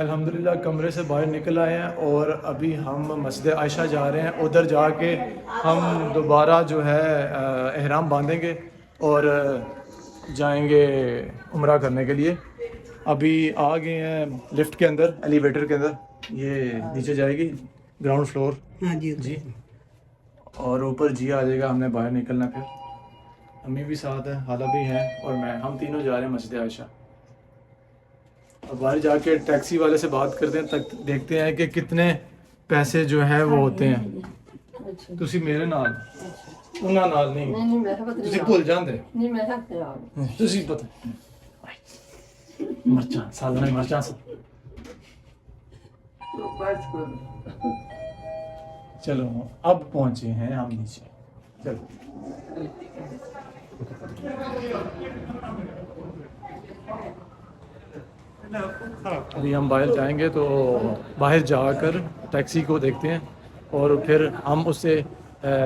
الحمدللہ کمرے سے باہر نکل آئے ہیں اور ابھی ہم مسجد عائشہ جا رہے ہیں. ادھر جا کے ہم دوبارہ جو ہے احرام باندھیں گے اور جائیں گے عمرہ کرنے کے لیے. ابھی آ گئے ہیں لفٹ کے اندر، ایلیویٹر کے اندر. یہ نیچے جائے گی گراؤنڈ فلور. ہاں جی جی اور اوپر جی آ جائے گا. ہم نے باہر نکلنا، پھر امی بھی ساتھ ہیں، خالہ بھی ہیں اور میں، ہم تینوں جا رہے ہیں مسجد عائشہ. اور باہر جا کے ٹیکسی والے سے بات کرتے ہیں، تک دیکھتے ہیں کہ کتنے پیسے جو ہے وہ ہوتے ہیں. تسی میرے نال انہاں نال نہیں تسی بھول جاندے نہیں. میں تسی پتہ مرچاں سالن مرچاں چلو اب پہنچے ہیں ہم نیچے. چلو ابھی ہم باہر جائیں گے تو باہر جا کر ٹیکسی کو دیکھتے ہیں اور پھر ہم اس سے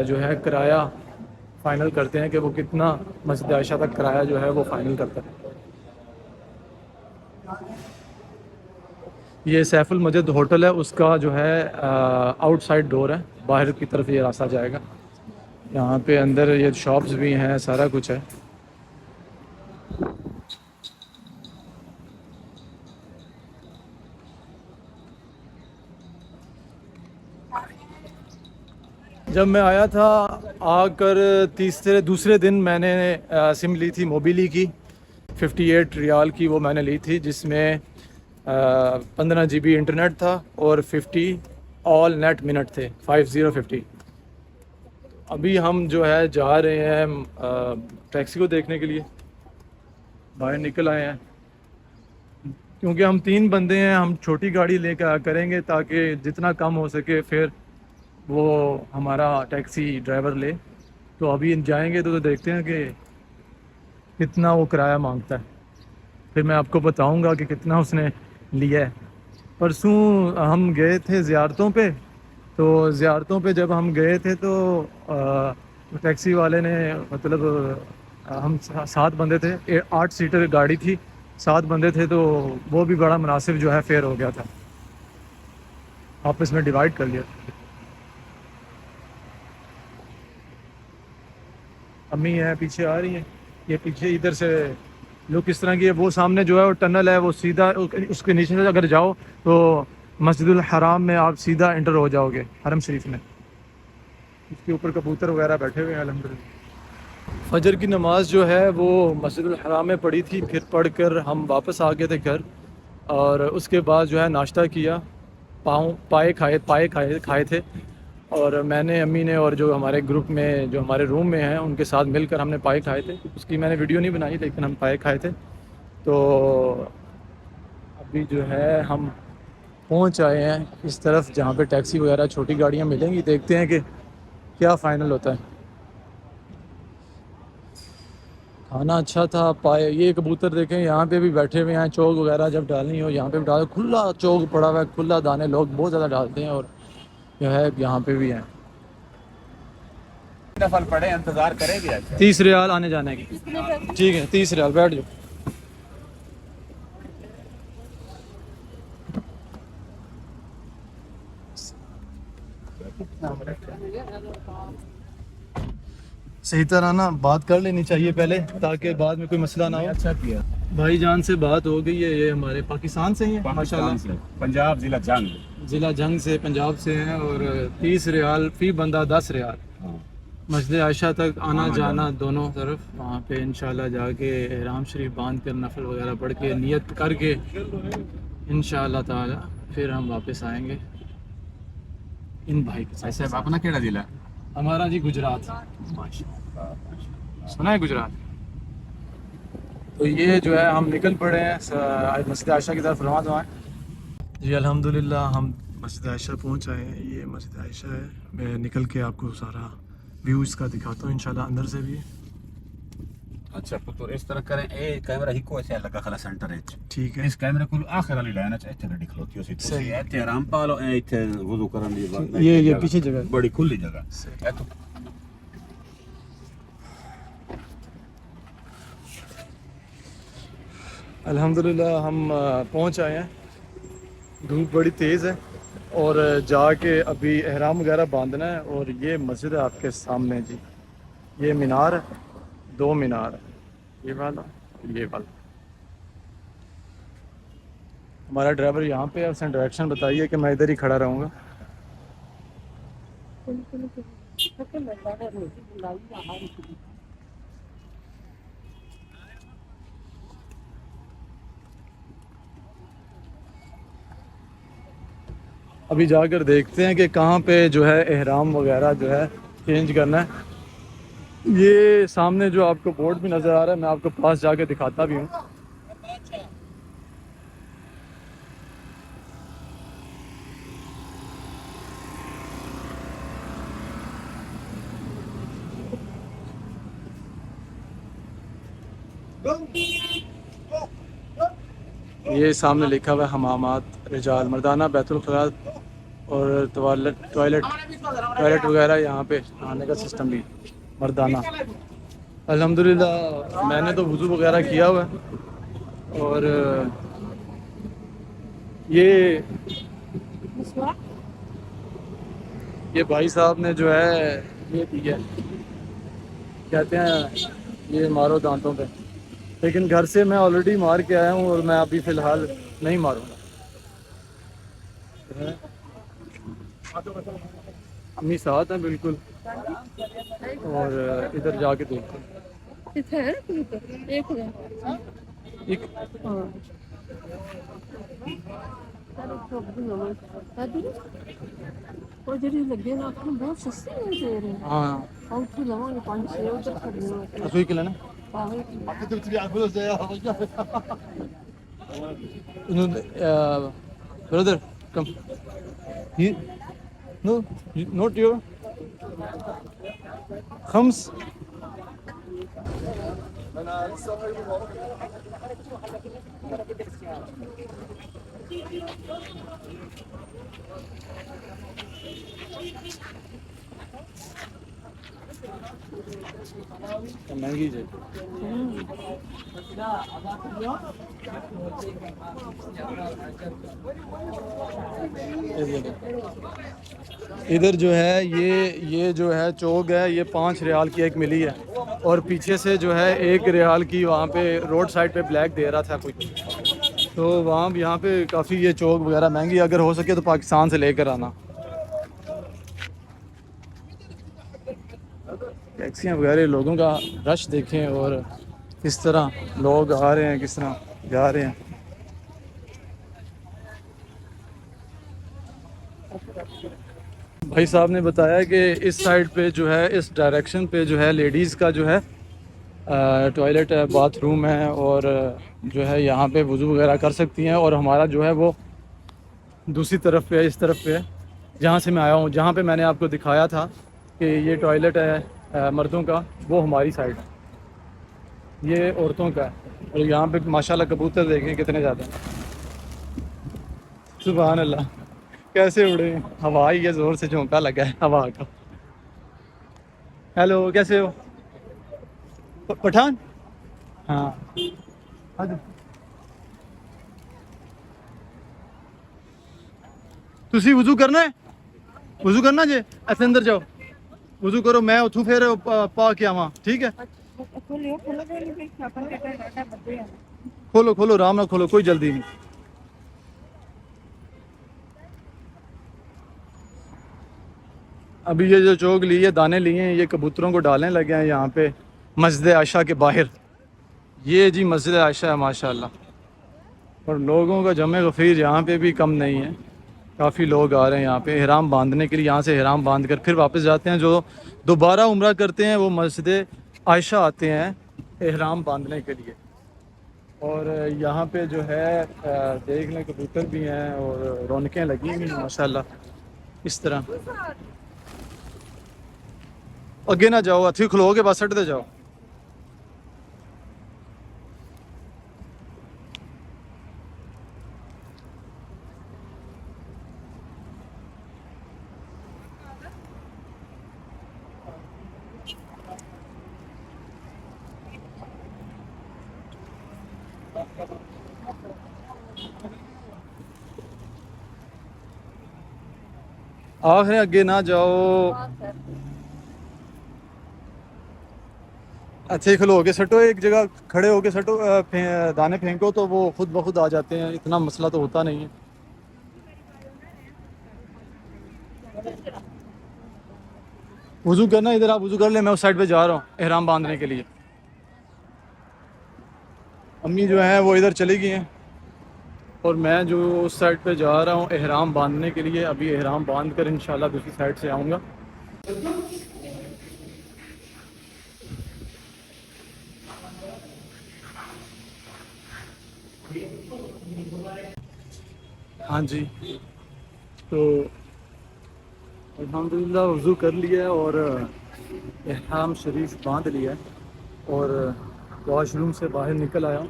جو ہے کرایہ فائنل کرتے ہیں کہ وہ کتنا مسجد عائشہ تک کرایہ جو ہے وہ فائنل کرتا ہے. یہ سیف المجد ہوٹل ہے، اس کا جو ہے آؤٹ سائڈ ڈور ہے، باہر کی طرف یہ راستہ جائے گا. یہاں پہ اندر یہ شاپس بھی ہیں، سارا کچھ ہے. جب میں آیا تھا آ کر دوسرے دن میں نے سم لی تھی موبیلی کی 58 ریال کی. وہ میں نے لی تھی جس میں 15 جی بی انٹرنیٹ تھا اور 50 آل نیٹ منٹ تھے. 5050. ابھی ہم جو ہے جا رہے ہیں ٹیکسی کو دیکھنے کے لیے. باہر نکل آئے ہیں کیونکہ ہم 3 بندے ہیں. ہم چھوٹی گاڑی لے کے کریں گے تاکہ جتنا کم ہو سکے پھر وہ ہمارا ٹیکسی ڈرائیور لے. تو ابھی جائیں گے تو دیکھتے ہیں کہ کتنا وہ کرایہ مانگتا ہے، پھر میں آپ کو بتاؤں گا کہ کتنا اس نے لیا ہے. پرسوں ہم گئے تھے زیارتوں پہ، تو زیارتوں پہ جب ہم گئے تھے تو ٹیکسی والے نے مطلب ہم 7 بندے تھے، 8 سیٹر گاڑی تھی، 7 بندے تھے، تو وہ بھی بڑا مناسب جو ہے فیئر ہو گیا تھا. آپس میں ڈیوائڈ کر لیا. امی ہیں پیچھے آ رہی ہیں، یہ پیچھے ادھر سے لک اس طرح کی ہے. وہ سامنے جو ہے وہ ٹنل ہے، وہ سیدھا اس کے نیچے سے اگر جاؤ تو مسجد الحرام میں آپ سیدھا انٹر ہو جاؤ گے، حرم شریف میں. اس کے اوپر کبوتر وغیرہ بیٹھے ہوئے ہیں الحمدللہ. فجر کی نماز جو ہے وہ مسجد الحرام میں پڑھی تھی، پھر پڑھ کر ہم واپس آ گئے تھے گھر. اور اس کے بعد جو ہے ناشتہ کیا، پائے کھائے تھے. اور میں نے، امی نے، اور جو ہمارے گروپ میں جو ہمارے روم میں ہیں ان کے ساتھ مل کر ہم نے پائے کھائے تھے. اس کی میں نے ویڈیو نہیں بنائی لیکن ہم پائے کھائے تھے. تو ابھی جو ہے ہم پہنچ آئے ہیں اس طرف جہاں پہ ٹیکسی وغیرہ چھوٹی گاڑیاں ملیں گی. دیکھتے ہیں کہ کیا فائنل ہوتا ہے. کھانا اچھا تھا. پائے یہ کبوتر دیکھیں یہاں پہ بھی بیٹھے ہوئے ہیں. چوگ وغیرہ جب ڈالنی ہو یہاں پہ بھی ڈال، کھلا چوگ پڑا ہوا ہے، کھلا دانے لوگ بہت زیادہ ڈالتے ہیں. اور جو ہے یہاں پہ بھی ہیں. نفل پڑے انتظار کریں گے. 30 ریال آنے جانے کی. ٹھیک ہے 30 ریال، بیٹھ جاؤ. صحیح طرح نا بات کر لینی چاہیے پہلے تاکہ بعد میں کوئی مسئلہ نہ ہو. اچھا کیا. بھائی جان سے بات ہو گئی ہے، یہ ہمارے پاکستان سے ہی ہیں پاکستان سے، پنجاب ضلع جنگ، ضلع جنگ سے، پنجاب سے ہیں. اور 30 ریال فی بندہ، 10 ریال. مسجد عائشہ تک آنا جانا دونوں طرف. وہاں پہ انشاءاللہ جا کے احرام شریف باندھ کر نفل وغیرہ پڑھ کے نیت کر کے انشاءاللہ تعالی پھر ہم واپس آئیں گے ان بھائی کے ساتھ. ایسے اپنا کیڑا ضلع؟ ہمارا جی گجرات. سنا ہے گجرات. تو یہ جو ہے ہم نکل پڑے ہیں مسجد عائشہ کی طرف رواں ہیں. جی الحمدللہ ہم مسجد عائشہ پہنچ آئے ہیں. یہ مسجد عائشہ ہے. میں نکل کے آپ کو سارا ویو اس کا دکھاتا ہوں انشاءاللہ اندر سے بھی. اچھا پتر اس طرح کریں، اے کیمرہ ہی کو ایسے لگا خلا سینٹر ہے. ٹھیک ہے. اس کیمرے کو آخر والی لائن ہے، ایتھے گڈی کھلوتی ہوسی. تسی ایتھے آرام پا لو، ایتھے وضو کرن دی یہ پیچھے جگہ بڑی کھلی جگہ. الحمدللہ ہم پہنچ آئے ہیں. دھوپ بڑی تیز ہے اور جا کے ابھی احرام وغیرہ باندھنا ہے. اور یہ مسجد ہے آپ کے سامنے جی. یہ مینار ہے, 2 مینار ہے, یہ والا یہ والا. ہمارا ڈرائیور یہاں پہ ہے, اس نے ڈائریکشن بتائی ہے کہ میں ادھر ہی کھڑا رہوں گا. ابھی جا کر دیکھتے ہیں کہ کہاں پہ جو ہے احرام وغیرہ جو ہے چینج کرنا ہے. یہ سامنے جو آپ کو بورڈ بھی نظر آ رہا ہے, میں آپ کو پاس جا کے دکھاتا بھی ہوں. یہ سامنے لکھا ہوا ہے حمامات رجال مردانہ بیت الخلاء اور ٹوائلٹ وغیرہ یہاں پہ آنے کا سسٹم بھی مردانہ. الحمدللہ میں نے تو وضو وغیرہ کیا ہوا ہے. اور یہ بھائی صاحب نے جو ہے یہ دیا کہتے ہیں یہ مارو دانتوں پہ, لیکن گھر سے میں آلریڈی مار کے آیا ہوں اور میں ابھی فی الحال نہیں ماروں گا. امی ساتھ ہیں بالکل, اور ادھر جا کے دیکھتے ہیں. ایک ہاں رسوئی کے لینا برادر کم نو نوٹ یور خمس. مہنگی جائے. ادھر جو ہے یہ جو ہے چوک ہے, یہ 5 ریال کی ایک ملی ہے. اور پیچھے سے جو ہے 1 ریال کی وہاں پہ روڈ سائڈ پہ بلیک دے رہا تھا کچھ. تو وہاں یہاں پہ کافی یہ چوک وغیرہ مہنگی, اگر ہو سکے تو پاکستان سے لے کر آنا. ٹیکسیاں وغیرہ لوگوں کا رش دیکھیں اور کس طرح لوگ آ رہے ہیں, کس طرح جا رہے ہیں. بھائی صاحب نے بتایا کہ اس سائڈ پہ جو ہے, اس ڈائریکشن پہ جو ہے لیڈیز کا جو ہے ٹوائلٹ ہے, باتھ روم ہے, اور جو ہے یہاں پہ وضو وغیرہ کر سکتی ہیں. اور ہمارا جو ہے وہ دوسری طرف پہ, اس طرف پہ جہاں سے میں آیا ہوں, جہاں پہ میں نے آپ کو دکھایا تھا کہ یہ ٹوائلٹ ہے مردوں کا, وہ ہماری سائڈ ہے, یہ عورتوں کا ہے. اور یہاں پہ ماشاءاللہ کبوتر دیکھیں کتنے زیادہ ہیں. سبحان اللہ, کیسے اڑے ہیں, ہوا ہی ہے, زور سے جھونکا لگا ہے ہوا کا. ہیلو, کیسے ہو پٹھان؟ ہاں تسی وضو کرنا ہے, وضو کرنا جے ایسے اندر جاؤ وضو کرو, میں اتوں پھر پا کے آواں, ٹھیک ہے. کھولو کھولو آرام نہ کھولو, کوئی جلدی نہیں. ابھی یہ جو چوک لی ہے, دانے لیے ہیں, یہ کبوتروں کو ڈالنے لگے ہیں یہاں پہ مسجد عائشہ کے باہر. یہ جی مسجد عائشہ ہے ماشاءاللہ. اور لوگوں کا جمع غفیر یہاں پہ بھی کم نہیں ہے, کافی لوگ آ رہے ہیں یہاں پہ احرام باندھنے کے لیے. یہاں سے احرام باندھ کر پھر واپس جاتے ہیں. جو دوبارہ عمرہ کرتے ہیں وہ مسجد عائشہ آتے ہیں احرام باندھنے کے لیے. اور یہاں پہ جو ہے دیکھ لیں کبوتر بھی ہیں اور رونقیں لگی ہوئی ہیں ماشاءاللہ. اس طرح اگے نہ جاؤ, ہاتھی کھلو کے بس سٹتے جاؤ. آخر اگے نہ جاؤ. اچھے ہی کھلو کے سٹو, ایک جگہ کھڑے ہو کے سٹو, دانے پھینکو تو وہ خود بخود آ جاتے ہیں, اتنا مسئلہ تو ہوتا نہیں ہے. وضو کرنا ادھر, آپ وضو کر لیں, میں اس سائڈ پہ جا رہا ہوں احرام باندھنے کے لیے. امی جو ہیں وہ ادھر چلی گئی ہیں اور میں جو اس سائڈ پہ جا رہا ہوں احرام باندھنے کے لیے. ابھی احرام باندھ کر انشاءاللہ دوسری سائڈ سے آؤں گا. ہاں جی, تو الحمدللہ وضو کر لیا ہے اور احرام شریف باندھ لیا ہے اور واش روم سے باہر نکل آیا ہوں.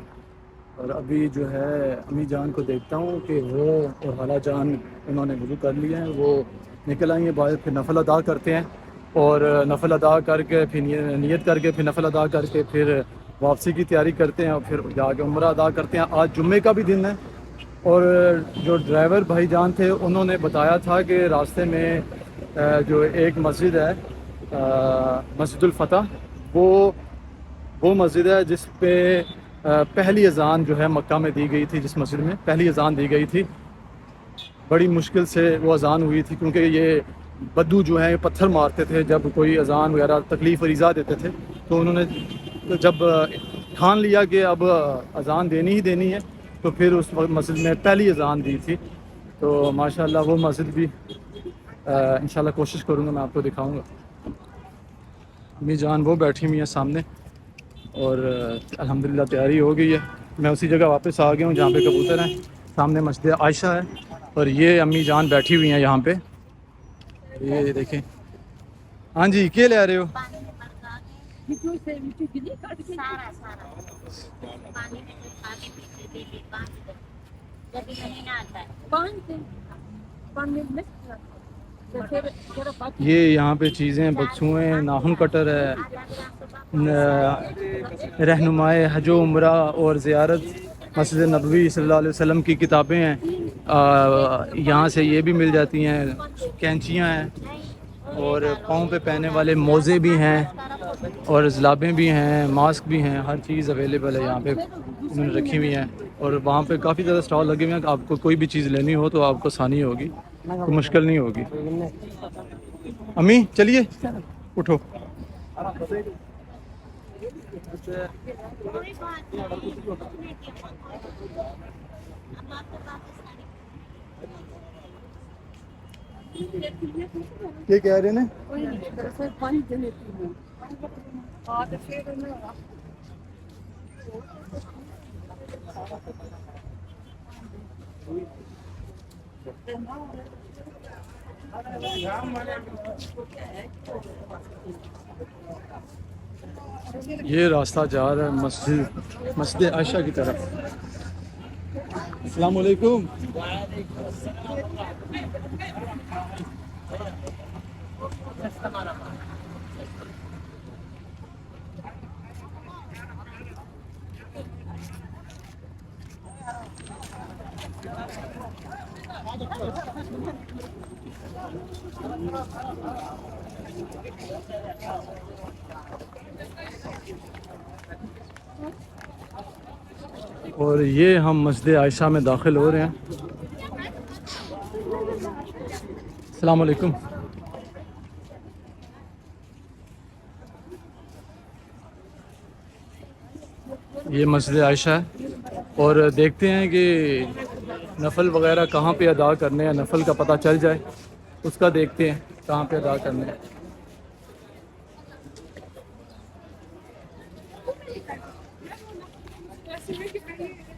اور ابھی جو ہے امی جان کو دیکھتا ہوں کہ وہ اور خالہ جان انہوں نے وضو کر لیا ہے, وہ نکل آئیں گے باہر. پھر نفل ادا کرتے ہیں اور نفل ادا کر کے پھر نیت کر کے پھر نفل ادا کر کے پھر واپسی کی تیاری کرتے ہیں اور پھر جا کے عمرہ ادا کرتے ہیں. آج جمعے کا بھی دن ہے اور جو ڈرائیور بھائی جان تھے انہوں نے بتایا تھا کہ راستے میں جو ایک مسجد ہے مسجد الفتح, وہ مسجد ہے جس پہ پہلی اذان جو ہے مکہ میں دی گئی تھی. جس مسجد میں پہلی اذان دی گئی تھی, بڑی مشکل سے وہ اذان ہوئی تھی کیونکہ یہ بدو جو ہیں پتھر مارتے تھے جب کوئی اذان وغیرہ تکلیف عریضہ دیتے تھے. تو انہوں نے جب ٹھان لیا کہ اب اذان دینی ہی دینی ہے تو پھر اس مسجد میں پہلی اذان دی تھی. تو ماشاءاللہ وہ مسجد بھی انشاءاللہ کوشش کروں گا میں آپ کو دکھاؤں گا. امی جان وہ بیٹھی ہوئی ہیں سامنے اور الحمدللہ تیاری ہو گئی ہے. میں اسی جگہ واپس آ گیا ہوں جہاں پہ کبوتر ہیں. سامنے مسجد عائشہ ہے اور یہ امی جان بیٹھی ہوئی ہیں یہاں پہ. یہ دیکھیں. ہاں جی, کیا لے رہے ہو؟ یہ یہاں پہ چیزیں بکسویں, ناخن کٹر ہے, رہنمائے حج و عمرہ اور زیارت مسجد نبوی صلی اللہ علیہ وسلم کی کتابیں ہیں. یہاں سے یہ بھی مل جاتی ہیں, کینچیاں ہیں اور پاؤں پہ پہننے والے موزے بھی ہیں اور زلابیں بھی ہیں, ماسک بھی ہیں, ہر چیز اویلیبل ہے یہاں پہ انہوں نے رکھی ہوئی ہیں. اور وہاں پہ کافی زیادہ اسٹال لگے ہوئے ہیں کہ آپ کو کوئی بھی چیز لینی ہو تو آپ کو آسانی ہوگی, کوئی مشکل نہیں ہوگی. امی چلیے اٹھو. یہ کہہ رہے ہیں یہ راستہ جا رہا ہے مسجد عائشہ کی طرف. السلام علیکم. اور یہ ہم مسجد عائشہ میں داخل ہو رہے ہیں. السلام علیکم. یہ مسجد عائشہ ہے اور دیکھتے ہیں کہ نفل وغیرہ کہاں پہ ادا کرنے ہیں. نفل کا پتہ چل جائے اس کا دیکھتے ہیں کہاں پہ ادا کرنے ہیں.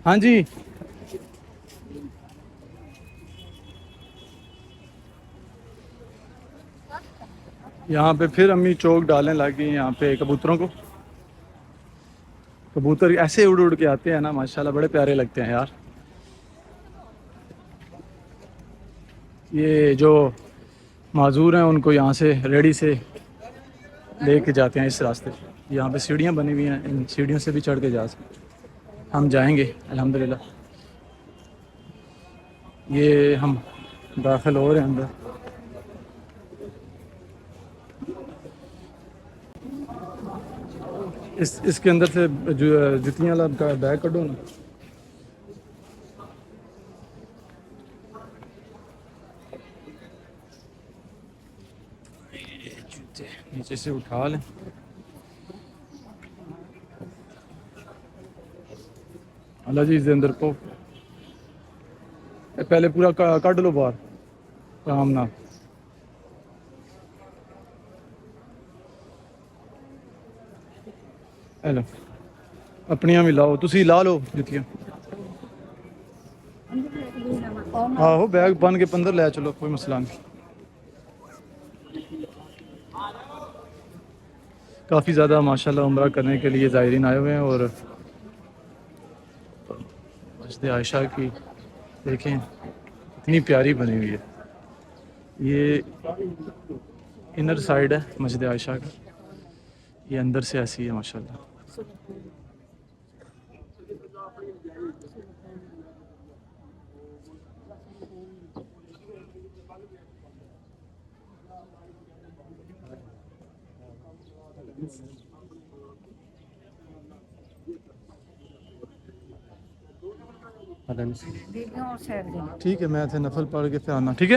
ہاں جی, یہاں پہ پھر امی چوک ڈالنے لگی یہاں پہ کبوتروں کو. کبوتر ایسے اڑ اڑ کے آتے ہیں نا, ماشاءاللہ بڑے پیارے لگتے ہیں یار. یہ جو معذور ہیں ان کو یہاں سے ریڑی سے لے کے جاتے ہیں اس راستے. یہاں پہ سیڑھیاں بنی ہوئی ہیں, ان سیڑھیوں سے بھی چڑھ کے جا سکتے. ہم جائیں گے الحمدللہ. یہ ہم داخل ہو رہے ہیں اندر. اس کے اندر سے جو جتیاں والا کا بیگ کڈو نا. جوتے نیچے سے اٹھا لیں. اللہ جی اس دے اندر کو پہلے پورا کڈ لو باہر آرام نال. ہیلو اپنیاں بھی لاؤ, تسی لا لو جتیاں. آہو بیگ بن کے اندر لے چلو, کوئی مسئلہ نہیں. کافی زیادہ ماشاءاللہ عمرہ کرنے کے لیے زائرین آئے ہوئے ہیں. اور مسجد عائشہ کی دیکھیں اتنی پیاری بنی ہوئی ہے. یہ انر سائیڈ ہے مسجد عائشہ کا, یہ اندر سے ایسی ہے ماشاءاللہ. ٹھیک ہے, میں تھے نفل پڑھ کے پھر آنا, ٹھیک ہے.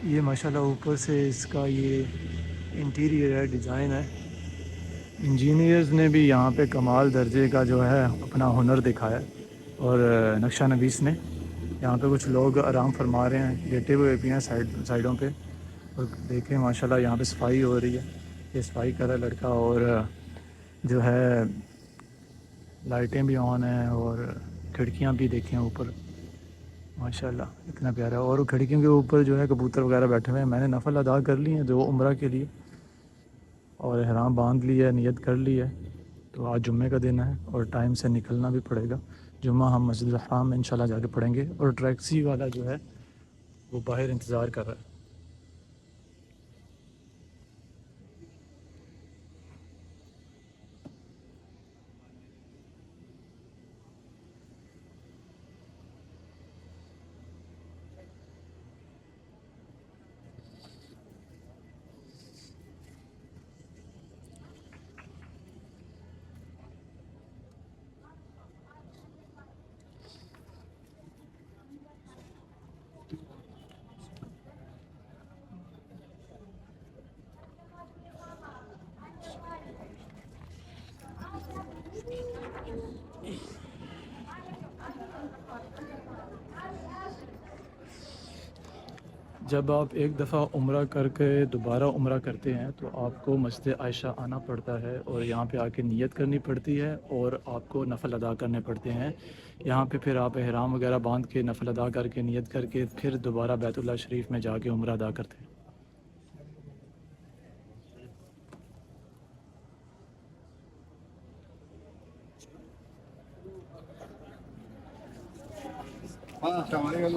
یہ ماشاءاللہ اوپر سے اس کا یہ انٹیریئر ہے, ڈیزائن ہے. انجینئرز نے بھی یہاں پہ کمال درجے کا جو ہے اپنا ہنر دکھایا. اور نقشہ نویس نے یہاں پہ کچھ لوگ آرام فرما رہے ہیں, لیٹے ہوئے بھی ہیں سائڈوں پہ. اور دیکھیں ماشاءاللہ یہاں پہ صفائی ہو رہی ہے, یہ صفائی کر رہا ہے لڑکا. اور جو ہے لائٹیں بھی آن ہیں اور کھڑکیاں بھی دیکھیں اوپر ماشاءاللہ اتنا پیارا. اور کھڑکیوں کے اوپر جو ہے کبوتر وغیرہ بیٹھے ہوئے ہیں. میں نے نفل ادا کر لی ہیں جو عمرہ کے لیے, اور احرام باندھ لی ہے, نیت کر لی ہے. تو آج جمعے کا دن ہے اور ٹائم سے نکلنا بھی پڑے گا. جمعہ ہم مسجد الحرام میں انشاءاللہ جا کے پڑھیں گے. اور ٹریکسی والا جو ہے وہ باہر انتظار کر رہا ہے. جب آپ ایک دفعہ عمرہ کر کے دوبارہ عمرہ کرتے ہیں تو آپ کو مسجد عائشہ آنا پڑتا ہے اور یہاں پہ آ کے نیت کرنی پڑتی ہے اور آپ کو نفل ادا کرنے پڑتے ہیں. یہاں پہ پھر آپ احرام وغیرہ باندھ کے نفل ادا کر کے نیت کر کے پھر دوبارہ بیت اللہ شریف میں جا کے عمرہ ادا کرتے ہیں.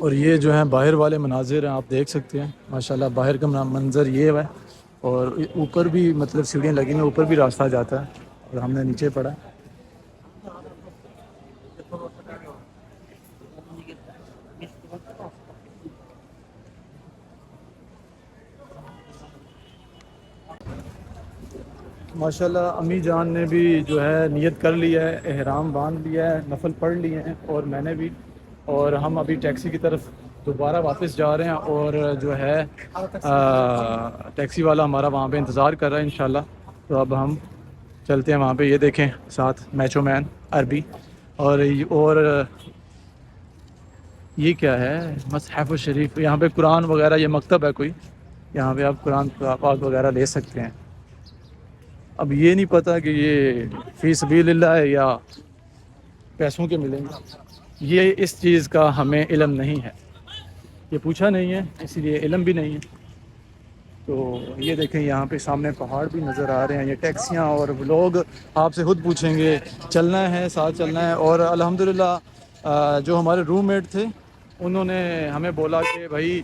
اور یہ جو ہیں باہر والے مناظر ہیں, آپ دیکھ سکتے ہیں ماشاءاللہ باہر کا منظر یہ ہے. اور اوپر بھی مطلب سیڑھیاں لگی ہیں, اوپر بھی راستہ جاتا ہے اور ہم نے نیچے پڑا. ماشاءاللہ امی جان نے بھی جو ہے نیت کر لیا ہے, احرام باندھ لیا ہے, نفل پڑھ لیے ہیں اور میں نے بھی. اور ہم ابھی ٹیکسی کی طرف دوبارہ واپس جا رہے ہیں. اور جو ہے ٹیکسی والا ہمارا وہاں پہ انتظار کر رہا ہے انشاءاللہ. تو اب ہم چلتے ہیں وہاں پہ. یہ دیکھیں ساتھ میچو مین عربی. اور یہ کیا ہے, مصحف شریف. یہاں پہ قرآن وغیرہ, یہ مکتب ہے کوئی, یہاں پہ آپ قرآن پاک وغیرہ لے سکتے ہیں. اب یہ نہیں پتہ کہ یہ فی سبیل اللہ ہے یا پیسوں کے ملیں گے, یہ اس چیز کا ہمیں علم نہیں ہے. یہ پوچھا نہیں ہے، اسی لیے علم بھی نہیں ہے. تو یہ دیکھیں یہاں پہ سامنے پہاڑ بھی نظر آ رہے ہیں. یہ ٹیکسیاں اور لوگ آپ سے خود پوچھیں گے چلنا ہے ساتھ چلنا ہے. اور الحمدللہ جو ہمارے روم میٹ تھے انہوں نے ہمیں بولا کہ بھائی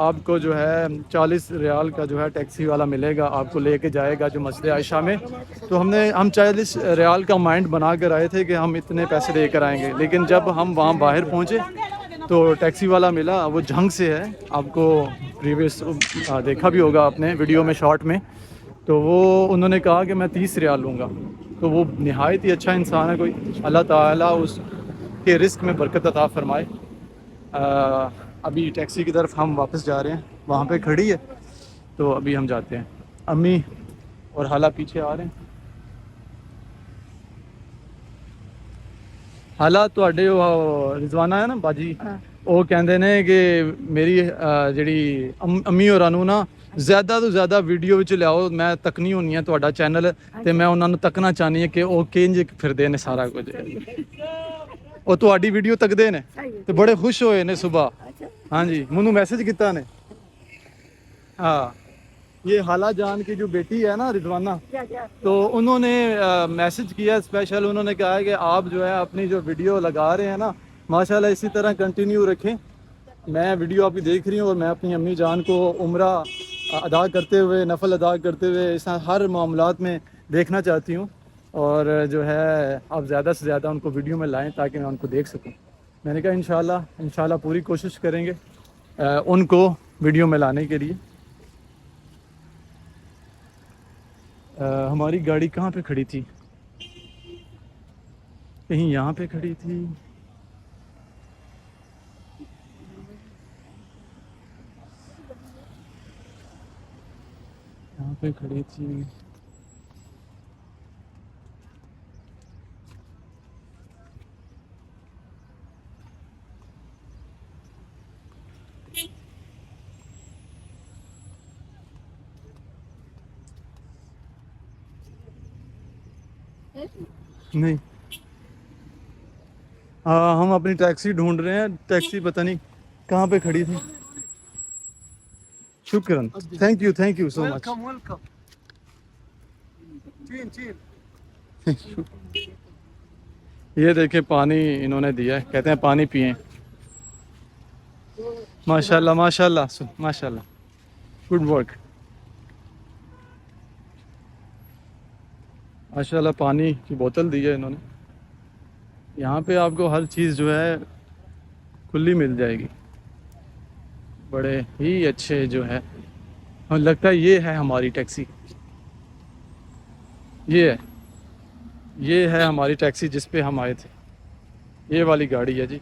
آپ کو جو ہے 40 ریال کا جو ہے ٹیکسی والا ملے گا، آپ کو لے کے جائے گا جو مسجد عائشہ میں. تو ہم 40 ریال کا مائنڈ بنا کر آئے تھے کہ ہم اتنے پیسے دے کر آئیں گے، لیکن جب ہم وہاں باہر پہنچے تو ٹیکسی والا ملا، وہ جھنگ سے ہے، آپ کو پریویس دیکھا بھی ہوگا آپ نے ویڈیو میں شارٹ میں. تو وہ انہوں نے کہا کہ میں 30 ریال لوں گا. تو وہ نہایت ہی اچھا انسان ہے. کوئی اللہ تعالیٰ اس کے رزق میں برکت عطا فرمائے. ابھی ٹیکسی کی طرف ہم واپس جا رہے ہیں، وہاں پہ کھڑی ہے تو ابھی ہم جاتے ہیں. امی اور خالہ پیچھے آ رہے ہیں. خالہ ਤੁਹਾਡੇ رضوانہ ہے نا باجی، وہ ਕਹਿੰਦੇ ਨੇ کہ میری ਜਿਹੜੀ ਅੰਮੀ ਹੋਰਾਂ ਨੂੰ ਨਾ ਜ਼ਿਆਦਾ ਤੋਂ ਜ਼ਿਆਦਾ ਵੀਡੀਓ ਵਿੱਚ ਲਿਆਓ. ਮੈਂ ਤੱਕਣੀ ਹੁੰਨੀ ਆ ਤੁਹਾਡਾ ਚੈਨਲ ਤੇ ਮੈਂ ਉਹਨਾਂ ਨੂੰ ਤੱਕਣਾ ਚਾਹਨੀ ਆ ਕਿ ਉਹ ਕਿੰਜ ਫਿਰਦੇ ਨੇ ਸਾਰਾ ਕੁਝ. ਉਹ ਤੁਹਾਡੀ ਵੀਡੀਓ ਤੱਕਦੇ ਨੇ ਤੇ ਬੜੇ ਖੁਸ਼ ਹੋਏ ਨੇ ਸਵੇਰ. ਹਾਂਜੀ ਮੈਨੂੰ ਮੈਸੇਜ ਕੀਤਾ ਨੇ. ہاں یہ خالہ جان کی جو بیٹی ہے نا رضوانہ، تو انہوں نے میسج کیا اسپیشل. انہوں نے کہا ہے کہ آپ جو ہے اپنی جو ویڈیو لگا رہے ہیں نا ماشاءاللہ اسی طرح کنٹینیو رکھیں. میں ویڈیو آپ کی دیکھ رہی ہوں اور میں اپنی امی جان کو عمرہ ادا کرتے ہوئے، نفل ادا کرتے ہوئے اس ہر معاملات میں دیکھنا چاہتی ہوں. اور جو ہے آپ زیادہ سے زیادہ ان کو ویڈیو میں لائیں تاکہ میں ان کو دیکھ سکوں. میں نے کہا انشاءاللہ پوری کوشش کریں گے ان کو ویڈیو میں لانے کے لیے. ہماری گاڑی کہاں پہ کھڑی تھی؟ کہیں یہاں پہ کھڑی تھی. یہاں پہ کھڑی تھی. نہیں ہم اپنی ٹیکسی ڈھونڈ رہے ہیں. ٹیکسی پتہ نہیں کہاں پہ کھڑی تھی. شکراً، تھینک یو سو مچ. یہ دیکھیں پانی انہوں نے دیا ہے، کہتے ہیں پانی پئیں. ماشاءاللہ ماشاءاللہ ماشاءاللہ، گڈ ورک. ماشاءاللہ پانی کی بوتل دی ہے انہوں نے. یہاں پہ آپ کو ہر چیز جو ہے کھلی مل جائے گی. بڑے ہی اچھے جو ہے، ہمیں لگتا ہے یہ ہے ہماری ٹیکسی. یہ ہے ہماری ٹیکسی جس پہ ہم آئے تھے. یہ والی گاڑی ہے جی.